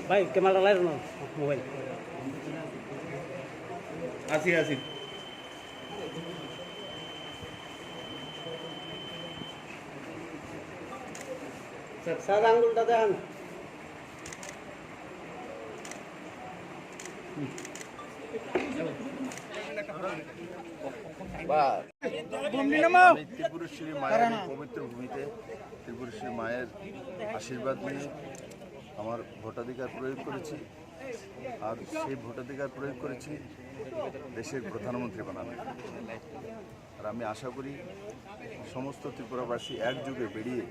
ভাই camera light না mobile আসি আসি স্যার আঙ্গুলটা দেখান ত্রিপুরেশ্বরী মায়ের পবিত্র ভূমিতে ত্রিপুরেশ্বরী মায়ের আশীর্বাদ নিয়ে আমার ভোটাধিকার প্রয়োগ করেছি, আর সেই ভোটাধিকার প্রয়োগ করেছি দেশের প্রধানমন্ত্রী বানানো। আর আমি আশা করি সমস্ত ত্রিপুরাবাসী একযোগে বেরিয়ে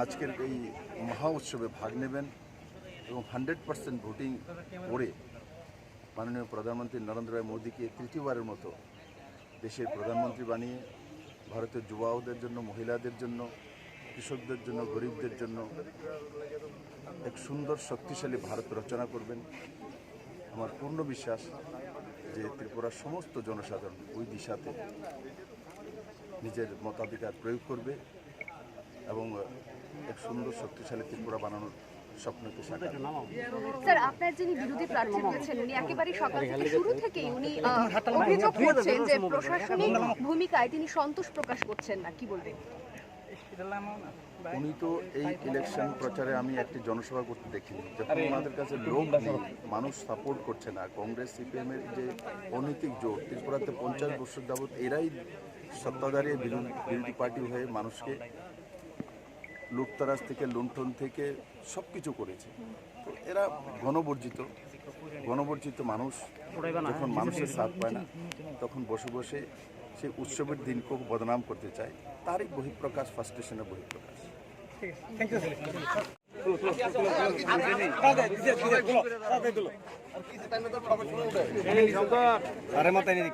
আজকের এই মহা উৎসবে ভাগ নেবেন এবং 100% ভোটিং করে মাননীয় প্রধানমন্ত্রী নরেন্দ্র ভাই মোদীকে তৃতীয়বারের মতো দেশের প্রধানমন্ত্রী বানিয়ে ভারতের যুবাদের জন্য, মহিলাদের জন্য, কৃষকদের জন্য, গরিবদের জন্য এক সুন্দর শক্তিশালী ভারত রচনা করবেন। আমার পূর্ণ বিশ্বাস যে ত্রিপুরার সমস্ত জনসাধারণ ওই দিশাতে নিজের মতাধিকার প্রয়োগ করবে এবং এক সুন্দর শক্তিশালী ত্রিপুরা বানানোর স্বপ্নকে সাকার। স্যার, আপনার যিনি বিরোধী প্রার্থী রয়েছেন উনি একেবারে সকাল থেকে শুরু থেকেই উনি অভিযোগ করছেন যে প্রশাসনিক ভূমিকায় তিনি সন্তোষ প্রকাশ করছেন না, কি বলবেন? উনি তো এই ইলেকশন প্রচারে আমি একটি জনসভা করতে দেখিনি, যখন ওনাদের কাছে লোক নেই, মানুষ সাপোর্ট করছে না। কংগ্রেস সিপিএম এর যে অনৈতিক জোট ত্রিপুরাতে 50 বছর যাবৎ এরাই সত্তাধারী বিরোধী পার্টি হয়ে মানুষকে লুটতরাজ থেকে লুণ্ঠন থেকে সব কিছু করেছে। তো এরা গণবর্জিত মানুষ যখন মানুষের সাথ পায় না তখন বসে বসে সেই উৎসবের দিনকেও বদনাম করতে চায়। তারই বহিঃপ্রকাশ, ফার্স্টেশনের বহিঃপ্রকাশ। আরে মাথায় নিয়ে